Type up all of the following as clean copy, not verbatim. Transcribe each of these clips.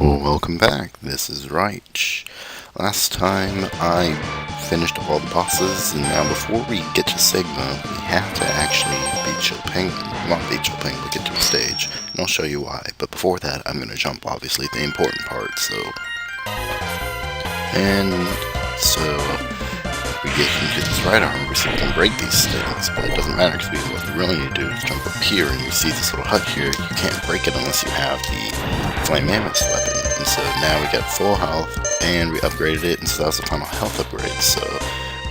Welcome back, this is Raich. Last time I finished all the bosses, and now before we get to Sigma, we have to actually beat Chill Penguin. Not beat Chill Penguin, but get to a stage, and I'll show you why. But before that, I'm going to jump, obviously, the important part, so... we get into this right arm so we can break these things, but it doesn't matter because what you really need to do is jump up here, and you see this little hut here. You can't break it unless you have the Flame Mammoth's weapon, and so now we got full health, and we upgraded it, and so that was the final health upgrade, so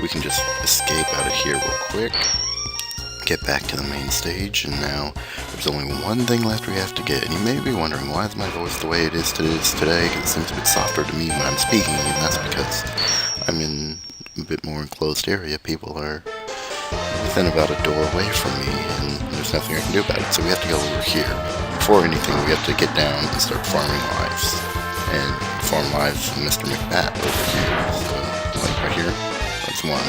we can just escape out of here real quick, get back to the main stage, and now there's only one thing left we have to get. And you may be wondering, why is my voice the way it is today, because it seems a bit softer to me when I'm speaking, and that's because I'm in a bit more enclosed area. People are within about a door away from me, and there's nothing I can do about it, so we have to go over here. Before anything, we have to get down and start farming lives, and farm lives from Mr. McBat over here. So, like right here, that's one. I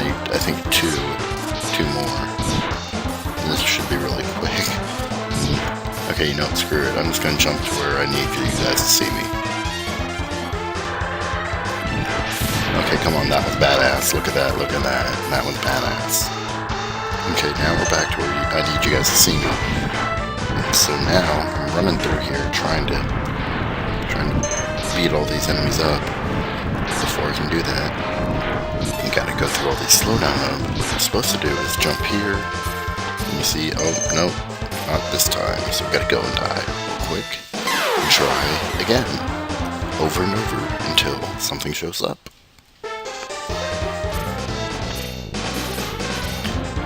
need, I think, two more. And this should be really quick. Okay, you know what, screw it. I'm just gonna jump to where I need for you guys to see me. Okay, come on, that was badass. Look at that, look at that. That was badass. Okay, now we're back to where I need you guys to see me. So now, I'm running through here trying to beat all these enemies up. Before I can do that, you gotta go through all these slowdown modes. What you're supposed to do is jump here, and you see, oh, no, not this time. So we gotta go and die real quick, and try again, over and over, until something shows up.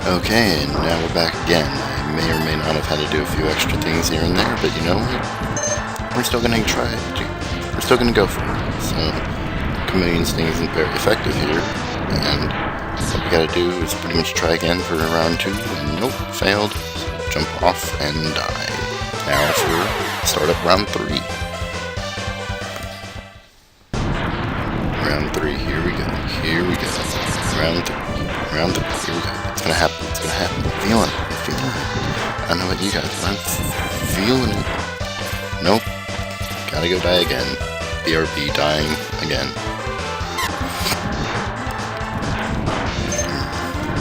Okay, and now we're back again. I may or may not have had to do a few extra things here and there, but you know what? We're still gonna try it. We're still gonna go for it. So, Chameleon Sting isn't very effective here, and what we gotta do is pretty much try again for round 2, and nope, failed. Jump off and die. Now for start up round 3. Round 3, here we go. Here we go. Round 3. Round 3, here we go. It's gonna happen, it's gonna happen. I'm feeling it, I'm feeling it. I don't know about you guys, but I'm feeling it. Nope. Gotta go die again. BRB dying again.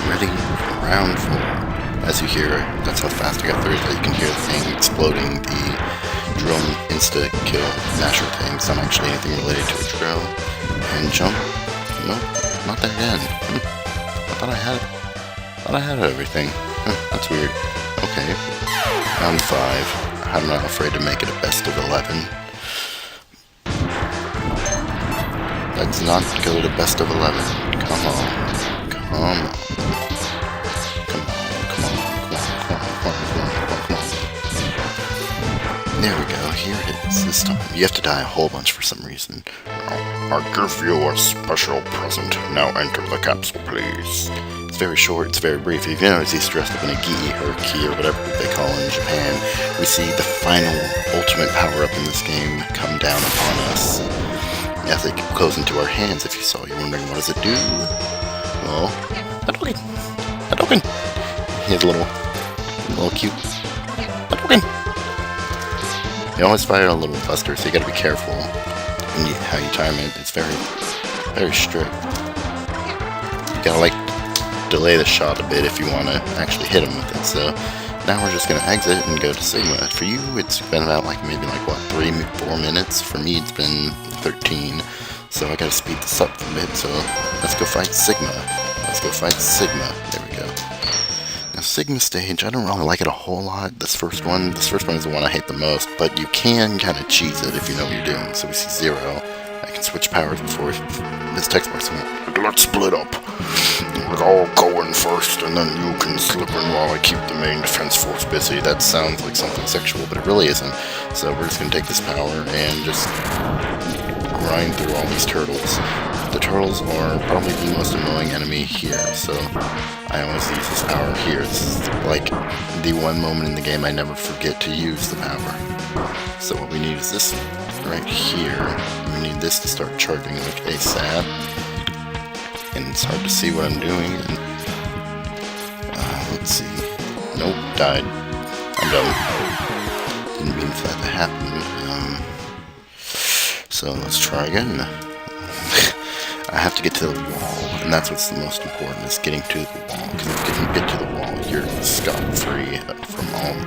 Ready for round 4. As you hear, that's how fast I got through it. You can hear the thing exploding, the drill insta-kill masher thing. It's not actually anything related to a drill. And jump. Nope, not there again. I thought I had it. I had everything. That's weird. Okay. Round 5. I'm not afraid to make it a best of 11. Let's not go to best of 11. Come on. Come on. Come on. Come on. Come on. There we go. Here it is. This time. You have to die a whole bunch for some reason. I'll give you a special present. Now enter the capsule, please. It's very short, it's very brief. If you notice, he's dressed up in a gi or ki or whatever they call it in Japan. We see the final ultimate power-up in this game come down upon us as it goes into our hands. If you saw, you're wondering, what does it do? Well, Hadouken! Hadouken! He has a little cute Hadouken! You always fire a little buster, so you gotta be careful in how you time it. It's very, very strict. You gotta, like, delay the shot a bit if you want to actually hit him with it. So now we're just going to exit and go to Sigma. For you, it's been about maybe what, 3-4 minutes. For me, it's been 13. So I got to speed this up a bit. So let's go fight Sigma. Let's go fight Sigma. There we go. Now Sigma stage, I don't really like it a whole lot. This first one is the one I hate the most, but you can kind of cheese it if you know what you're doing. So we see 0. I can switch powers before this text box. Let's split up. I'll go in first, and then you can slip in while I keep the main defense force busy. That sounds like something sexual, but it really isn't. So we're just going to take this power and just grind through all these turtles. The turtles are probably the most annoying enemy here, so I always use this power here. This is like the one moment in the game I never forget to use the power. So what we need is this right here. We need this to start charging like ASAP. And it's hard to see what I'm doing. And, let's see. Nope, died. I'm done. Didn't mean for that to happen. So let's try again. I have to get to the wall, and that's what's the most important, is getting to the wall. Because if you can get to the wall, you're scot-free from all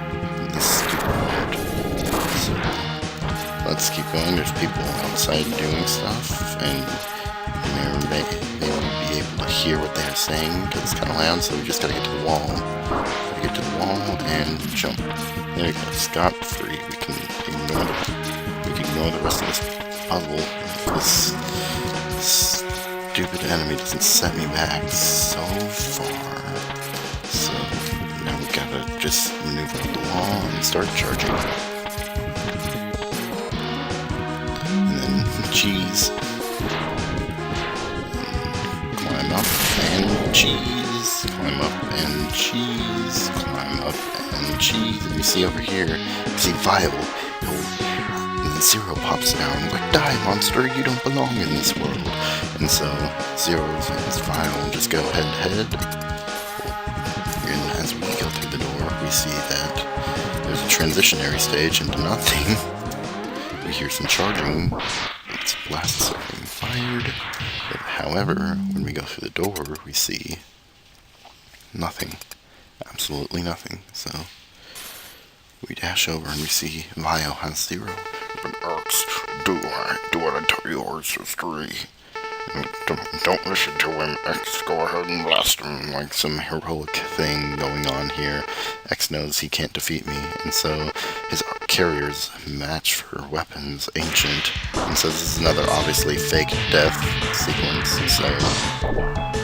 this stupid world. So let's keep going. There's people outside doing stuff, and they won't be able to hear what they're saying because it's kind of loud. So we just gotta get to the wall. Gotta get to the wall and jump. There we go. Scot-free. We can ignore the rest of this puzzle. This stupid enemy doesn't set me back so far. So now we gotta just maneuver up the wall and start charging. And then cheese. And climb up and cheese. Climb up and cheese. Climb up and cheese. And you see over here, you see Viable. And then Zero pops down, like, die, monster, you don't belong in this world. And so Zero's Viable just go head. And as we go through the door, we see that there's a transitionary stage into nothing. We hear some charging. It's blasts are being fired. But however, when we go through the door, we see nothing. Absolutely nothing. So we dash over and we see Vio has Zero. X, do what I tell you, or it's history. Don't listen to him, X, go ahead and blast him. Like some heroic thing going on here. X knows he can't defeat me, and so his carrier's match for weapons, Ancient, and so this is another obviously fake death sequence. So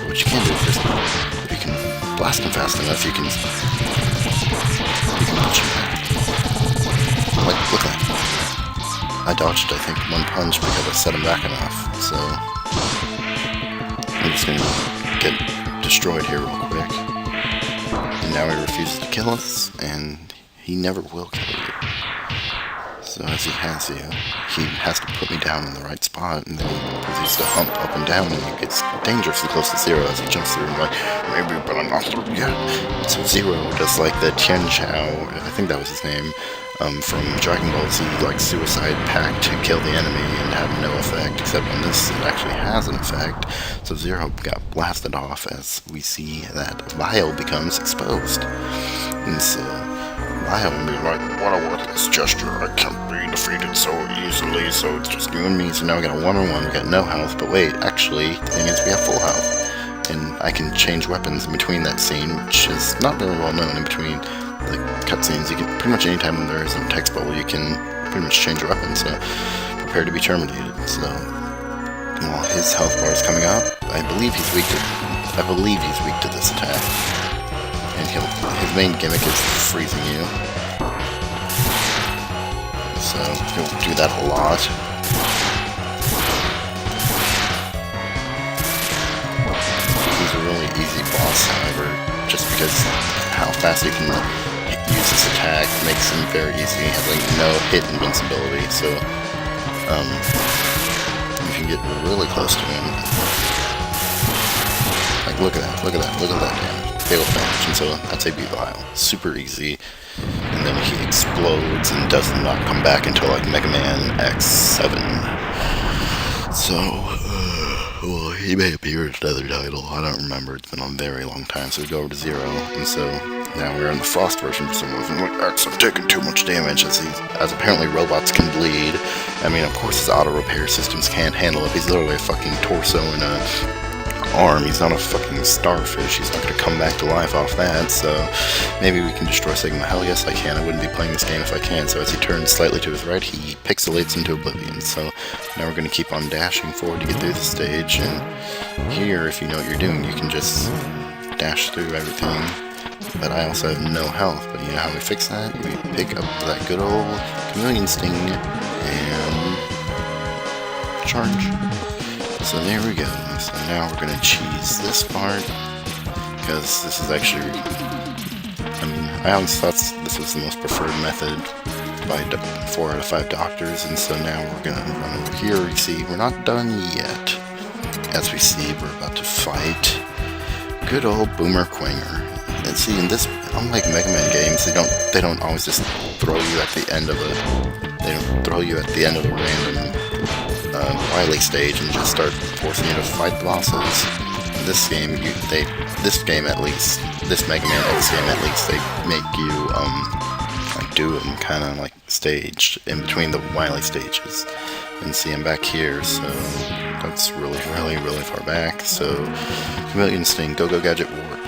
what you can do is just, if you can blast him fast enough, you can punch him back. Like, look at that. I dodged, I think, one punch because I set him back enough, so I'm just gonna get destroyed here real quick. And now he refuses to kill us, and he never will kill you. So as he has you, he has to put me down in the right spot, and then he proceeds to hump up and down, and he gets dangerously close to Zero as he jumps through, and like, maybe, but I'm not through yet. And so Zero does like the Tian Chao, I think that was his name, from Dragon Ball Z, like suicide pact to kill the enemy and have no effect, except on this it actually has an effect. So Zero got blasted off as we see that Vio becomes exposed. And so Vio will be like, what a worthless gesture, I can't be defeated so easily, so it's just you and me. So now we got a 1-on-1, we got no health, but wait, actually, the thing is we have full health. And I can change weapons in between that scene, which is not very well known in between the cutscenes. You can pretty much anytime when there is a text bubble, you can pretty much change your weapon, so prepare to be terminated. So while his health bar is coming up, I believe he's weak to this attack. And his main gimmick is freezing you. So he'll do that a lot. He's a really easy boss, however, just because how fast he can use this attack makes him very easy. He has like no hit invincibility, so you can get really close to him. Like look at that damage, fatal damage, and so that's a Vile. Super easy, and then he explodes and does not come back until like Mega Man X7. So well, he may appear in another title, I don't remember, it's been a very long time. So we go over to Zero, and so now we're in the Frost version for some reason. Like, X, I'm taking too much damage, as apparently robots can bleed. I mean, of course his auto repair systems can't handle it. He's literally a fucking torso and a arm. He's not a fucking starfish. He's not gonna come back to life off that. So maybe we can destroy Sigma. Hell yes I can. I wouldn't be playing this game if I can. So as he turns slightly to his right, he pixelates into oblivion. So now we're gonna keep on dashing forward to get through the stage. And here, if you know what you're doing, you can just dash through everything. But I also have no health. But you know how we fix that? We pick up that good old chameleon sting and charge. So there we go. So now we're going to cheese this part, because this is actually, I mean, I always thought this was the most preferred method by 4 out of 5 doctors, and so now we're going to run over here. You see, we're not done yet. As we see, we're about to fight good old Boomer Quanger. And see, in this, unlike Mega Man games, they don't always just throw you at the end of a, they don't throw you at the end of a random Wily stage and just start forcing you to fight the bosses. In this game, this game at least, this Mega Man X game at least, they make you like do them kind of like staged in between the Wily stages. And see, I'm back here, so that's really far back. So, Chameleon Sting, Go Gadget Warp.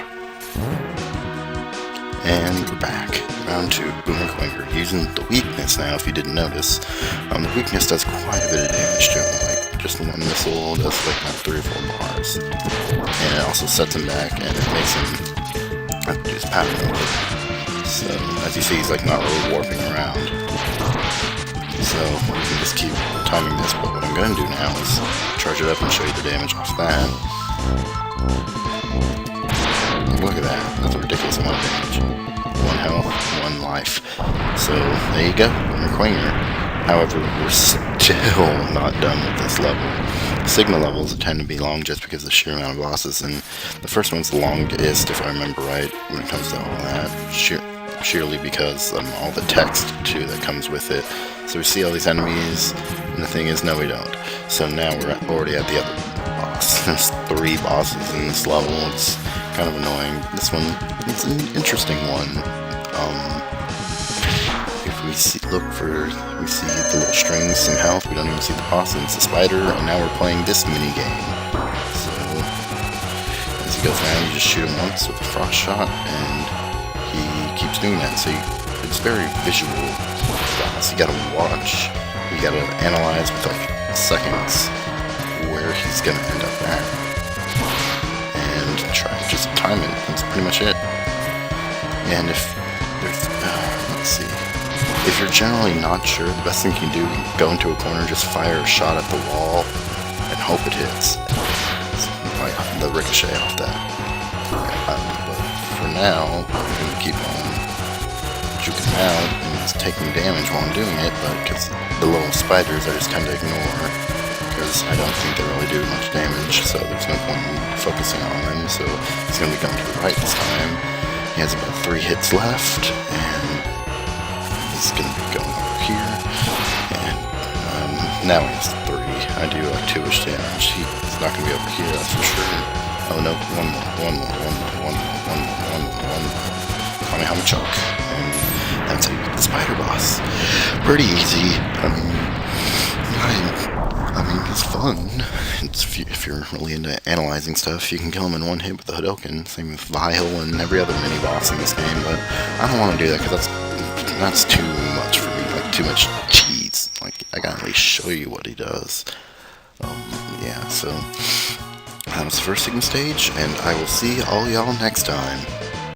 And we're back. Round 2, Boomer Clinger. Using the weakness now, if you didn't notice. The weakness does quite a bit of damage to him. Like, just one missile does like about 3 or 4 bars. And it also sets him back, and it makes him have to do his pattern warp. So, as you see, he's like not really warping around. So, you can just keep timing this, but what I'm going to do now is charge it up and show you the damage off that. Look at that, that's a ridiculous amount of damage. 1 health, 1 life. So, there you go, Boomer Clinger. However, we're still not done with this level. Sigma levels tend to be long just because of the sheer amount of bosses, and the first one's the longest, if I remember right, when it comes to all that. Sheerly because all the text too that comes with it. So we see all these enemies, and the thing is, no, we don't. So now we're already at the other boss. There's 3 bosses in this level. It's kind of annoying. This one is an interesting one. If we see the little strings, some health. We don't even see the boss, and it's a spider. And now we're playing this mini game. So as he goes down, you just shoot him once with a frost shot, and he keeps doing that, so it's very visual. So you gotta watch, you gotta analyze with like seconds where he's gonna end up at, and try to just time it. That's pretty much it. And if there's, let's see, if you're generally not sure, the best thing you can do is go into a corner, just fire a shot at the wall, and hope it hits. Like the ricochet off that. For now, I'm going to keep on juking him out, and he's taking damage while I'm doing it, but because the little spiders I just tend to ignore, because I don't think they really do much damage, so there's no point in focusing on them. So he's going to be going to the right this time. He has about 3 hits left, and he's going to be going over here, and now he has 3. I do like 2-ish damage. He's not going to be over here, that's for sure. Oh no, one more. Kamehame Choke. And that's how you get the spider boss. Pretty easy. I mean, it's fun. If you're really into analyzing stuff, you can kill him in 1 hit with the Hadokens. Same with Vile and every other mini boss in this game, but I don't want to do that because that's too much for me. Like, too much cheese. Like, I gotta at least show you what he does. Yeah, so that was the first Sigma stage, and I will see all y'all next time.